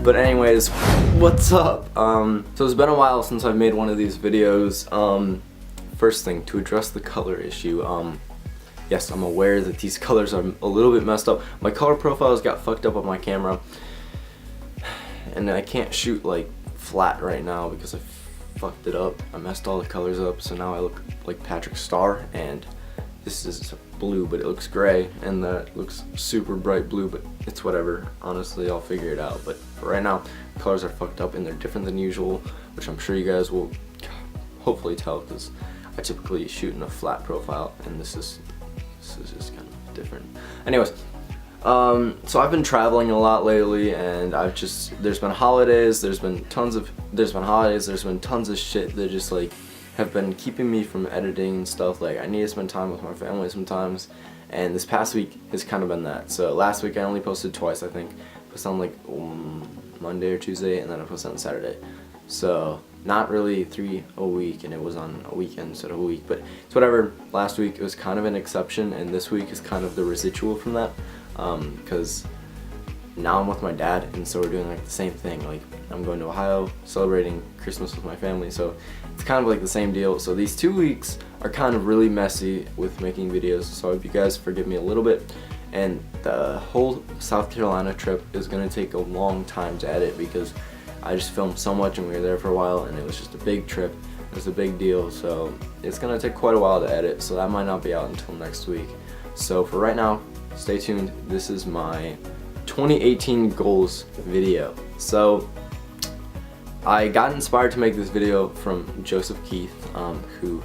But anyways, what's up? So it's been a while since I've made one of these videos. First thing, to address the color issue, yes, I'm aware that these colors are a little bit messed up. My color profiles got fucked up on my camera, and I can't shoot like flat right now because I fucked it up. I messed all the colors up, so now I look like Patrick Star, and this is blue, but it looks gray, and that looks super bright blue, but it's whatever. Honestly, I'll figure it out. But for right now, the colors are fucked up and they're different than usual, which I'm sure you guys will hopefully tell because I typically shoot in a flat profile, and this is just kind of different. Anyways, so I've been traveling a lot lately, and there's been holidays, there's been tons of shit that just like have been keeping me from editing and stuff. Like, I need to spend time with my family sometimes, and this past week has kind of been that. So last week I only posted twice, I think. I posted on like Monday or Tuesday, and then I posted on Saturday. So not really 3 a week, and it was on a weekend instead of a week, but it's whatever. Last week it was kind of an exception, and this week is kind of the residual from that, because now I'm with my dad, and so we're doing like the same thing. Like, I'm going to Ohio, celebrating Christmas with my family, so it's kind of like the same deal. So these 2 weeks are kind of really messy with making videos, so I hope you guys forgive me a little bit. And the whole South Carolina trip is going to take a long time to edit because I just filmed so much and we were there for a while, and it was just a big trip. It was a big deal, so it's going to take quite a while to edit, so that might not be out until next week. So for right now, stay tuned. This is my 2018 goals video. So I got inspired to make this video from Joseph Keith, who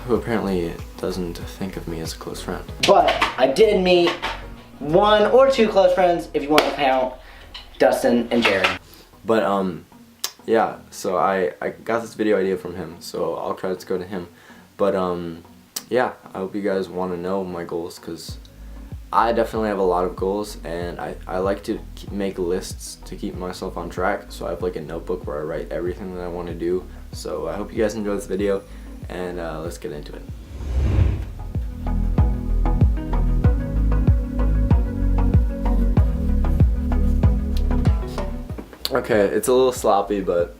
apparently doesn't think of me as a close friend. But I did meet 1 or 2 close friends, if you want to count Dustin and Jared. But yeah, so I got this video idea from him, so all credits go to him. But yeah, I hope you guys want to know my goals, because I definitely have a lot of goals, and I like to make lists to keep myself on track. So I have like a notebook where I write everything that I want to do. So I hope you guys enjoy this video, and let's get into it. Okay, it's a little sloppy, but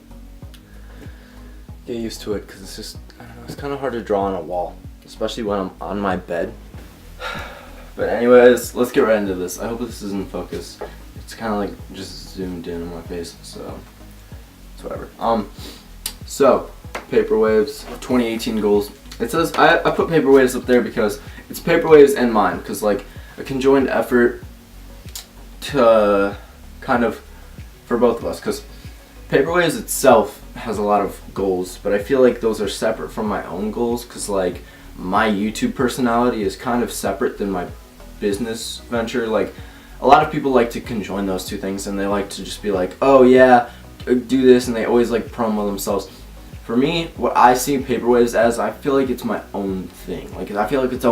get used to it, because it's just, I don't know, it's kind of hard to draw on a wall, especially when I'm on my bed. But anyways, let's get right into this. I hope this is in focus. It's kind of like just zoomed in on my face, so it's whatever. So Paper Waves 2018 goals. It says I put Paper Waves up there because it's Paper Waves and mine, because like a conjoined effort to kind of for both of us, because Paper Waves itself has a lot of goals, but I feel like those are separate from my own goals, because like my YouTube personality is kind of separate than my business venture. Like, a lot of people like to conjoin those two things, and they like to just be like, oh yeah, do this, and they always like promo themselves. For me, what I see Paper Waves as, I feel like it's my own thing. Like, I feel like it's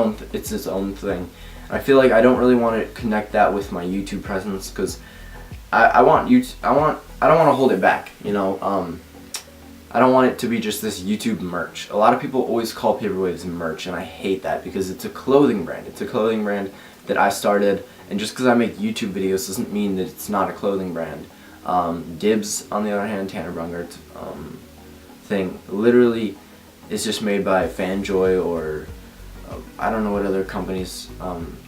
its own thing. I feel like I don't really want to connect that with my YouTube presence, because I don't want to hold it back, you know. I don't want it to be just this YouTube merch. A lot of people always call Paper Waves merch, and I hate that because it's a clothing brand. It's a clothing brand that I started, and just because I make YouTube videos doesn't mean that it's not a clothing brand. Dibs, on the other hand, Tanner Brungart thing, literally is just made by Fanjoy, or I don't know what other companies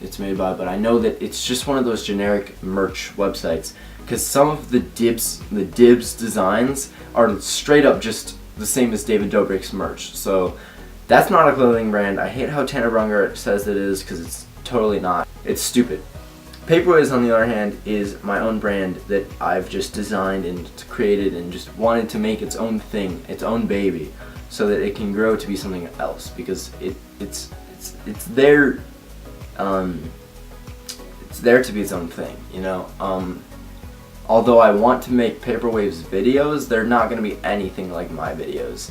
it's made by, but I know that it's just one of those generic merch websites, because some of the Dibs designs are straight up just the same as David Dobrik's merch. So that's not a clothing brand. I hate how Tanner Brungart says it is, because it's totally not. It's stupid. Paper Waves, on the other hand, is my own brand that I've just designed and created and just wanted to make its own thing, its own baby, so that it can grow to be something else, because it's there to be its own thing, you know. Although I want to make Paper Waves videos, they're not going to be anything like my videos.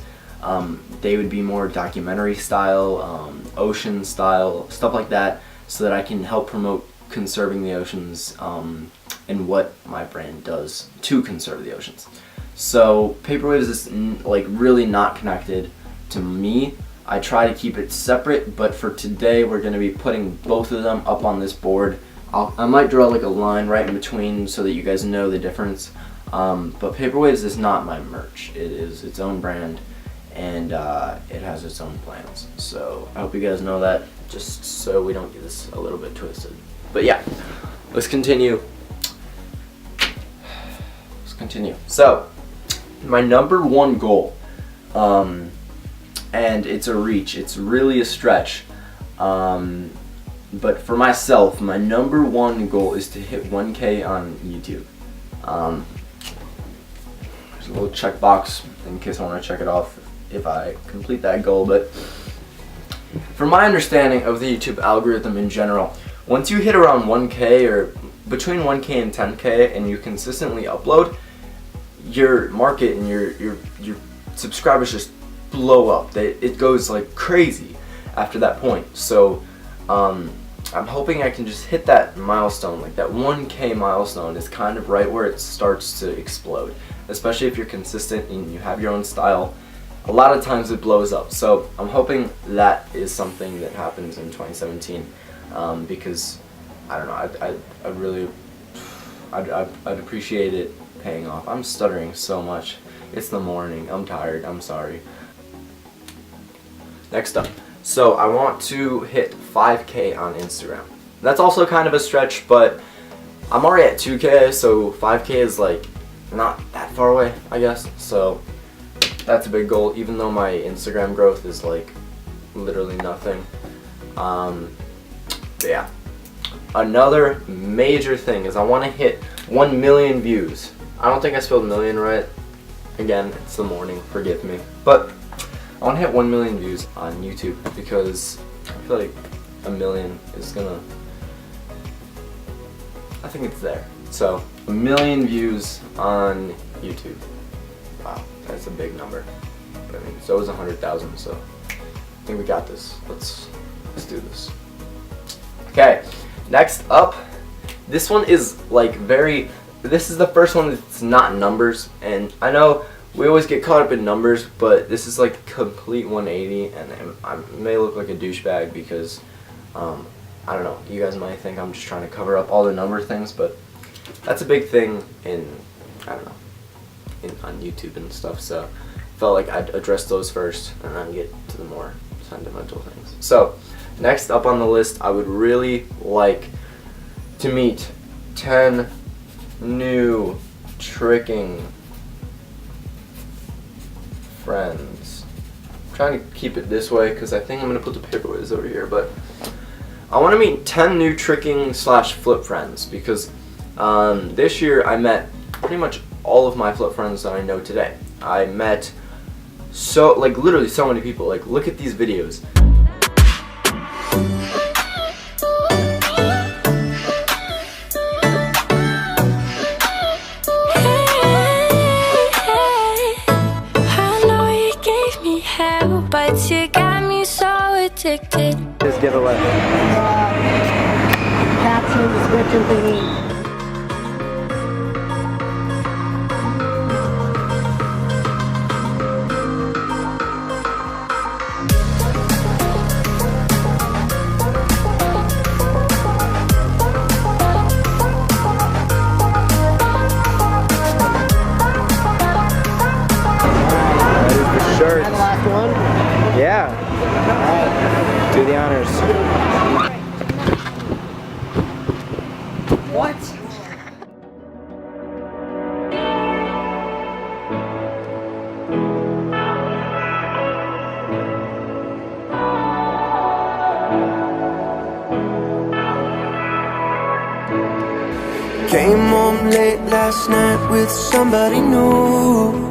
They would be more documentary style, ocean style, stuff like that, so that I can help promote conserving the oceans and what my brand does to conserve the oceans. So Paper Waves is like really not connected to me. I try to keep it separate, but for today we're going to be putting both of them up on this board I might draw like a line right in between so that you guys know the difference. But Paperwaves is not my merch. It is its own brand, and it has its own plans. So I hope you guys know that, just so we don't get this a little bit twisted. But yeah, let's continue. So my number one goal, and it's a reach, it's really a stretch, but for myself, my number one goal is to hit 1K on YouTube. There's a little checkbox in case I want to check it off if I complete that goal, but from my understanding of the YouTube algorithm in general, once you hit around 1K or between 1K and 10K and you consistently upload, your market and your subscribers just blow up. It goes like crazy after that point. So I'm hoping I can just hit that milestone, like that 1K milestone is kind of right where it starts to explode, especially if you're consistent and you have your own style. A lot of times it blows up, so I'm hoping that is something that happens in 2017, because I don't know, I'd appreciate it paying off. I'm stuttering so much. It's the morning. I'm tired. I'm sorry. Next up, so I want to hit 5K on Instagram. That's also kind of a stretch, but I'm already at 2K, so 5K is like not that far away, I guess. So that's a big goal, even though my Instagram growth is like literally nothing. But yeah, another major thing is I want to hit 1 million views. I don't think I spelled million right. Again, it's the morning, forgive me. But I want to hit 1 million views on YouTube because I feel like a million is gonna, I think it's there. So 1 million views on YouTube. Wow, that's a big number. But I mean, so is 100,000, so I think we got this. Let's do this. Okay, next up, this one is like this is the first one that's not numbers, and I know we always get caught up in numbers, but this is like complete 180, and I may look like a douchebag because, I don't know, you guys might think I'm just trying to cover up all the number things, but that's a big thing in, I don't know, on YouTube and stuff, so I felt like I'd address those first and then get to the more sentimental things. So, next up on the list, I would really like to meet 10 new tricking friends. I'm trying to keep it this way because I think I'm going to put the Paperwaves over here, but I want to meet 10 new tricking / flip friends because this year I met pretty much all of my flip friends that I know today. I met literally so many people. Like, look at these videos. But you got me so addicted. Just give away. That's the description thingy. Shirt. The last one? Yeah. Alright. Do the honors. What? Came home late last night with somebody new.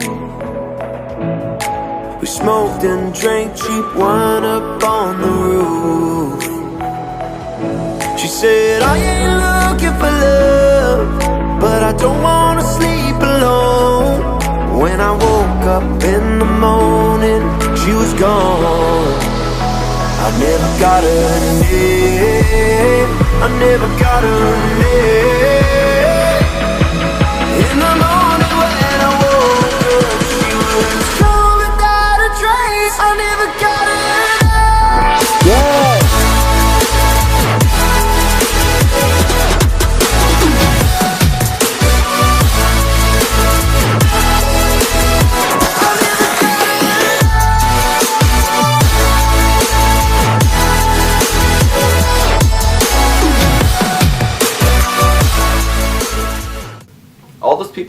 We smoked and drank cheap wine up on the roof. She said, I ain't looking for love, but I don't wanna sleep alone. When I woke up in the morning, she was gone. I never got her name, I never got her name. In the morning when I woke up, she was gone. I never got it. Yeah.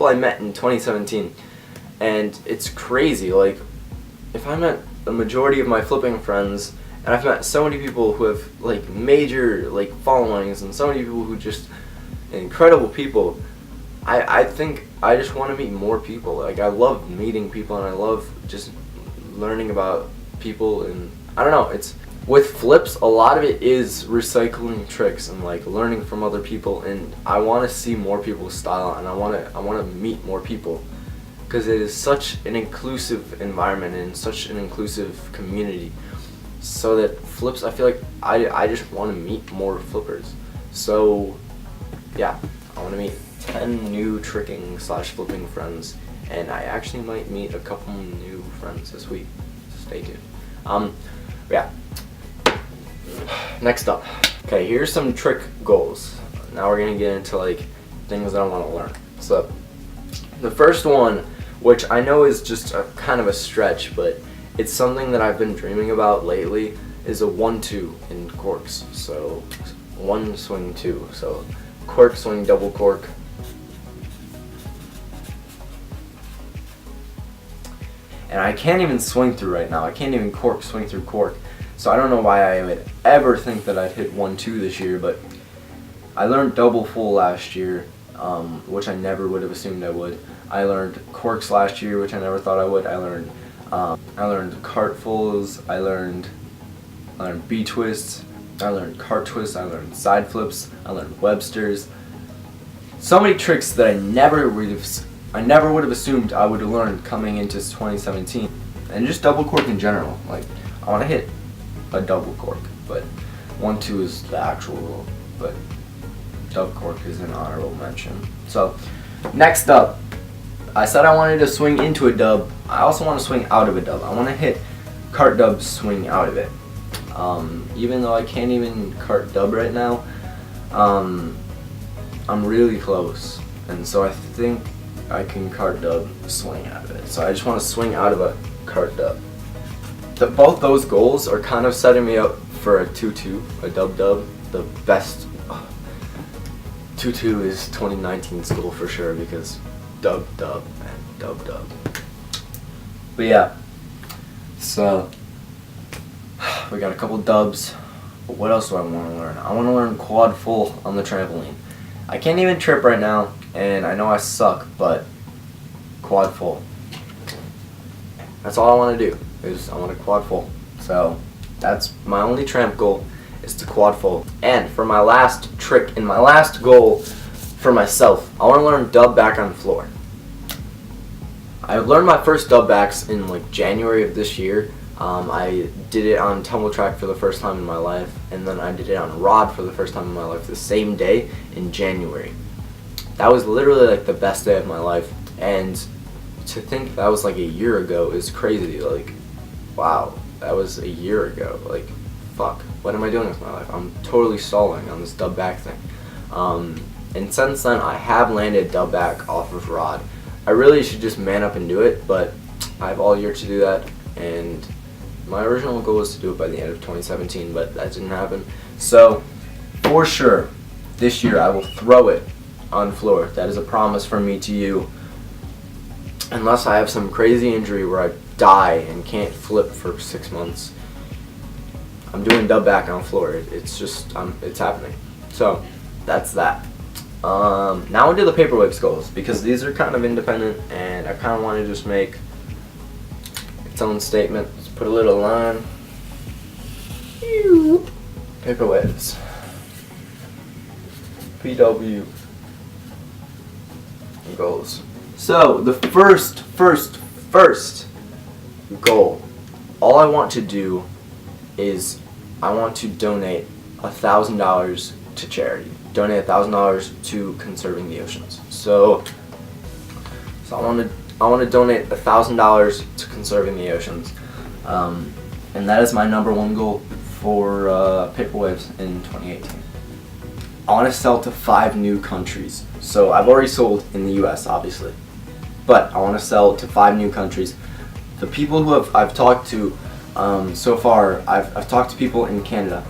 people I met in 2017, and it's crazy. Like, if I met the majority of my flipping friends, and I've met so many people who have like major like followings, and so many people who just incredible people. I think I just want to meet more people. Like, I love meeting people, and I love just learning about people, and I don't know, it's with flips, a lot of it is recycling tricks and like learning from other people, and I want to see more people's style, and I want to meet more people, because it is such an inclusive environment and such an inclusive community, so that flips, I feel like I just want to meet more flippers. So yeah, I want to meet 10 new tricking / flipping friends, and I actually might meet a couple new friends this week. Stay tuned. Yeah. Next up. Okay, here's some trick goals. Now we're gonna get into like things that I want to learn. So the first one, which I know is just a kind of a stretch, but it's something that I've been dreaming about lately, is a 1-2 in corks. So 1 swing 2. So cork swing double cork. And I can't even swing through right now. I can't even cork swing through cork. So I don't know why I would ever think that I'd hit 1-2 this year, but I learned double full last year, which I never would have assumed I would. I learned corks last year, which I never thought I would. I learned cart fulls. I learned B twists. I learned cart twists. I learned side flips. I learned Websters. So many tricks that I never would have assumed I would have learned coming into 2017, and just double cork in general. Like, I want to hit a double cork, but 1-2 is the actual rule, but dub cork is an honorable mention. So next up, I said I wanted to swing into a dub. I also want to swing out of a dub. I want to hit cart dub swing out of it. Even though I can't even cart dub right now, I'm really close, and so I think I can cart dub swing out of it. So I just want to swing out of a cart dub. Both those goals are kind of setting me up for a 2-2, a dub-dub. The best 2-2 is 2019's goal for sure, because dub-dub and dub-dub. But yeah, so we got a couple dubs. But what else do I want to learn? I want to learn quad full on the trampoline. I can't even trip right now, and I know I suck, but quad full. That's all I want to do, is I want to quad full. So that's my only tramp goal, is to quad full. And for my last trick and my last goal for myself, I want to learn dub back on floor. I learned my first dub backs in like January of this year. I did it on tumble track for the first time in my life, and then I did it on rod for the first time in my life the same day in January. That was literally like the best day of my life, and to think that was like a year ago is crazy. Like, wow, that was a year ago. Like, fuck, what am I doing with my life? I'm totally stalling on this dub back thing. And since then, I have landed dub back off of rod. I really should just man up and do it, but I have all year to do that, and my original goal was to do it by the end of 2017, but that didn't happen. So, for sure, this year I will throw it on floor. That is a promise from me to you. Unless I have some crazy injury where I die and can't flip for 6 months, I'm doing dub back on floor. It's just, it's happening. So, that's that. Now we'll do the paperweight goals, because these are kind of independent, and I kind of want to just make its own statement. Let's put a little line. Paper waves. PW goals. So the first goal, all I want to do is I want to donate $1,000 to charity. Donate $1,000 to conserving the oceans. So I want to donate $1,000 to conserving the oceans, and that is my #1 goal for Paper Waves in 2018. I want to sell to 5 new countries. So I've already sold in the U.S. obviously, but I want to sell to 5 new countries. The people who I've talked to so far, I've talked to people in Canada,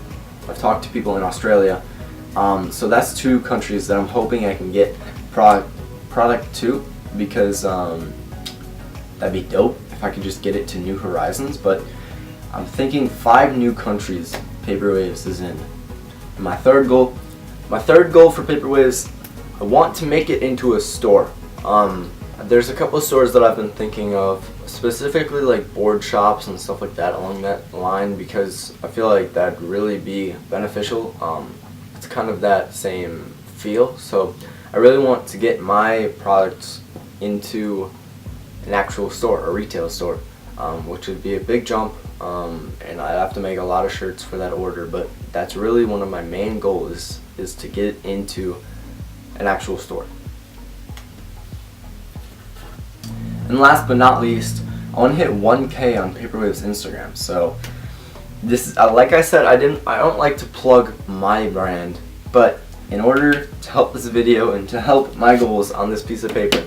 I've talked to people in Australia. So that's 2 countries that I'm hoping I can get product to. because that'd be dope if I could just get it to New Horizons, but I'm thinking 5 new countries Paper Waves is in. And my third goal for Paper Waves, I want to make it into a store. There's a couple of stores that I've been thinking of, specifically like board shops and stuff like that along that line, because I feel like that'd really be beneficial. It's kind of that same feel, so I really want to get my products into an actual store, a retail store, which would be a big jump, and I'd have to make a lot of shirts for that order, but that's really one of my main goals is to get into an actual store. And last but not least, I want to hit 1K on Paper Waves Instagram. So this is, like I said, I don't like to plug my brand, but in order to help this video and to help my goals on this piece of paper,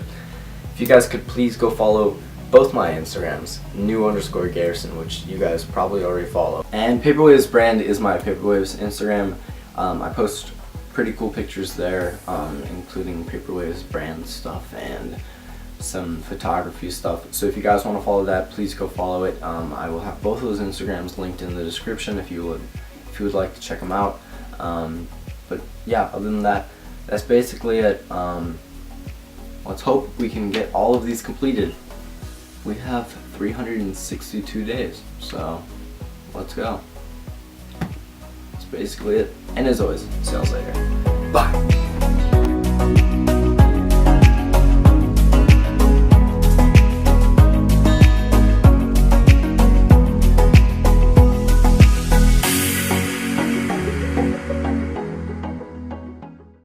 if you guys could please go follow both my Instagrams, new_Garrison, which you guys probably already follow. And Paper Waves brand is my Paper Waves Instagram. I post pretty cool pictures there, including Paper Waves brand stuff and some photography stuff. So if you guys want to follow that, please go follow it. I will have both of those Instagrams linked in the description if you would like to check them out. But yeah, other than that, that's basically it. Let's hope we can get all of these completed. We have 362 days, so let's go. That's basically it. And as always, see you later. Bye.